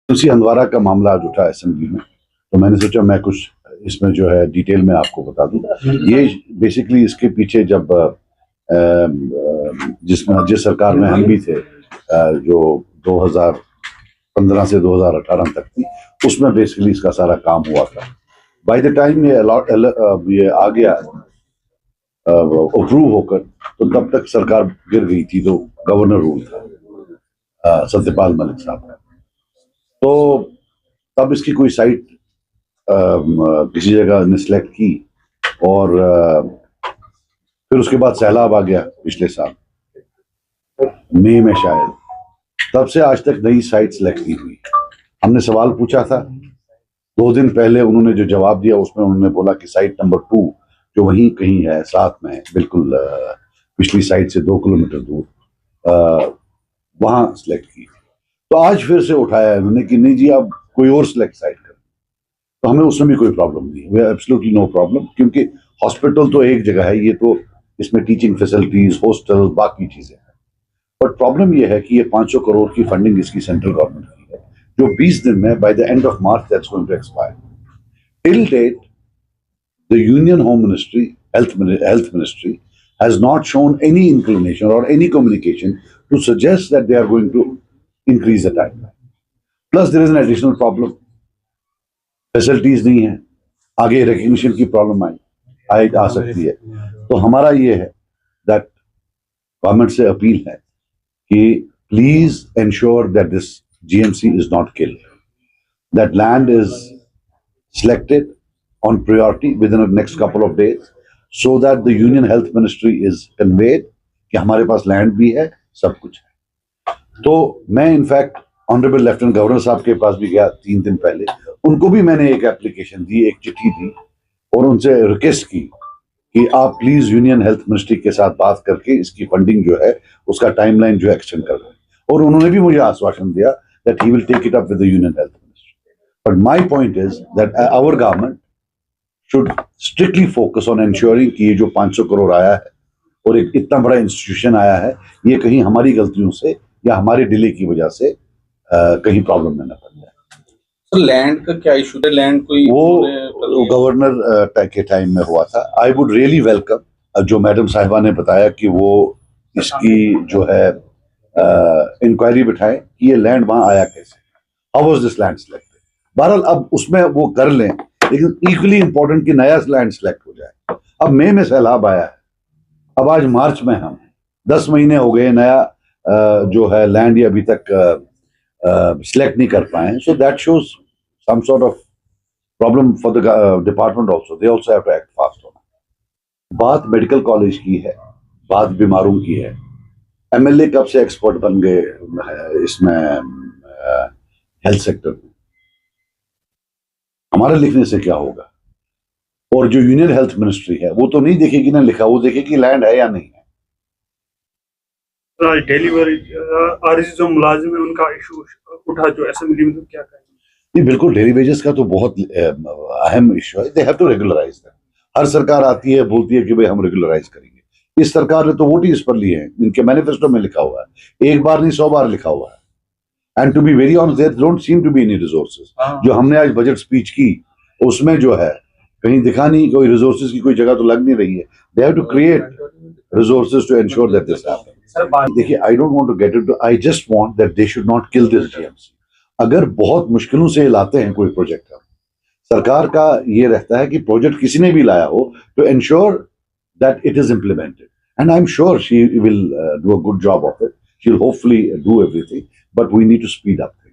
उसी हंदवारा का मामला आज उठा असेंबली में, तो मैंने सोचा मैं कुछ इसमें जो है डिटेल में आपको बता दूं। ये बेसिकली इसके पीछे जब जिस सरकार में हम भी थे, जो 2015 से 2018 तक थी, उसमें बेसिकली इसका सारा काम हुआ था। बाय द टाइम ये आ गया अप्रूव होकर, तो तब तक सरकार गिर गई थी, तो गवर्नर रूल था सत्यपाल मलिक साहब का। तो तब इसकी कोई साइट किसी जगह ने सिलेक्ट की, और फिर उसके बाद सैलाब आ गया पिछले साल मई में शायद, तब से आज तक नई साइट सिलेक्ट नहीं हुई। हमने सवाल पूछा था 2 दिन पहले, उन्होंने जो जवाब दिया उसमें उन्होंने बोला कि साइट नंबर 2 जो वहीं कहीं है, साथ में है, बिल्कुल पिछली साइट से 2 किलोमीटर दूर, वहां सिलेक्ट की। तो आज फिर से उठाया उन्होंने कि नहीं जी, अब कोई और सिलेक्ट साइट कर। तो हमें उसमें भी कोई प्रॉब्लम नहीं है, we are absolutely no problem, क्योंकि हॉस्पिटल तो एक जगह है, ये तो इसमें टीचिंग फैसिलिटीज, हॉस्टल, बाकी चीजें हैं। बट प्रॉब्लम ये है कि ये 500 करोड़ की फंडिंग इसकी सेंट्रल गवर्नमेंट की है, जो 20 दिन में by the end of March that's going to expire. Till date the union home ministry, health ministry has not shown any inclination or any communication to suggest that they are going to increase the timeline. Plus there is an additional problem, facilities नहीं है, आगे recognition की problem आ सकती है। तो हमारा ये है दैट गवर्नमेंट से अपील है कि please ensure that this GMC is not killed, that land is selected on priority with in the next couple of days, so that the union health ministry is conveyed कि हमारे पास land भी है, सब कुछ है। तो मैं इनफैक्ट ऑनरेबल लेफ्टिनेंट गवर्नर साहब के पास भी गया 3 दिन पहले, उनको भी मैंने एक एप्लीकेशन दी, एक चिट्ठी दी, और उनसे रिक्वेस्ट की कि आप प्लीज यूनियन हेल्थ मिनिस्ट्री के साथ बात करके इसकी फंडिंग जो है उसका टाइमलाइन जो है एक्सटेंड कर दें। और उन्होंने भी मुझे आश्वासन दिया that he will take it up with the union health ministry. But my point is that our government should strictly focus on ensuring कि ये जो 500 करोड़ आया है और एक इतना बड़ा इंस्टीट्यूशन आया है, ये कहीं हमारी गलतियों से या हमारे डिले की वजह से कहीं प्रॉब्लम में न पड़ जाए। तो लैंड का क्या इशू है? लैंड कोई वो गवर्नर के टाइम में हुआ था। आई वुड रियली वेलकम जो मैडम साहिबा ने बताया कि वो इसकी जो है इंक्वायरी बिठाए कि ये लैंड वहां आया कैसे, how was this land selected. बहरहाल अब उसमें वो कर लें, लेकिन इक्वली इंपॉर्टेंट कि नया लैंड सिलेक्ट हो जाए। अब मई में सैलाब आया है, अब आज मार्च में हम 10 महीने हो गए, नया जो है लैंड ये अभी तक सिलेक्ट नहीं कर पाए। So that shows some sort of problem for the department also, they also have to act fast on it. बात मेडिकल कॉलेज की है, बात बीमारों की है। एमएलए कब से एक्सपर्ट बन गए इसमें हेल्थ सेक्टर में, हमारे लिखने से क्या होगा। और जो यूनियन हेल्थ मिनिस्ट्री है वो तो नहीं देखेगी ना लिखा, वो देखेगी लैंड है या नहीं है। डेली आरएसी जो मुलाजिम है उनका इशू उठा जो असेंबली में, तो क्या कहेंगे? बिल्कुल, डेली वेजेस का तो बहुत अहम इशू है। They have to regularize that. हर सरकार आती है, बोलती है कि भाई हम रेगुलराइज करेंगे। इस सरकार ने तो वोट ही इस पर लिए हैं, इनके मैनिफेस्टो में लिखा हुआ है, एक बार नहीं 100 बार लिखा हुआ है। And to be very honest, there don't seem to be any resources. जो हमने आज बजट स्पीच की उसमें जो है कहीं दिखा नहीं, कोई रिसोर्सेज की कोई जगह तो लग नहीं रही है। They have to create resources to ensure that this happens. देखिए, I don't want to get into, I just want that they should not kill this GMC. अगर बहुत मुश्किलों से लाते हैं कोई प्रोजेक्ट, का सरकार का ये रहता है कि प्रोजेक्ट किसी ने भी लाया हो to ensure that it is implemented, and I'm sure she will do a good job of it. She'll hopefully do everything, but we need to speed up things.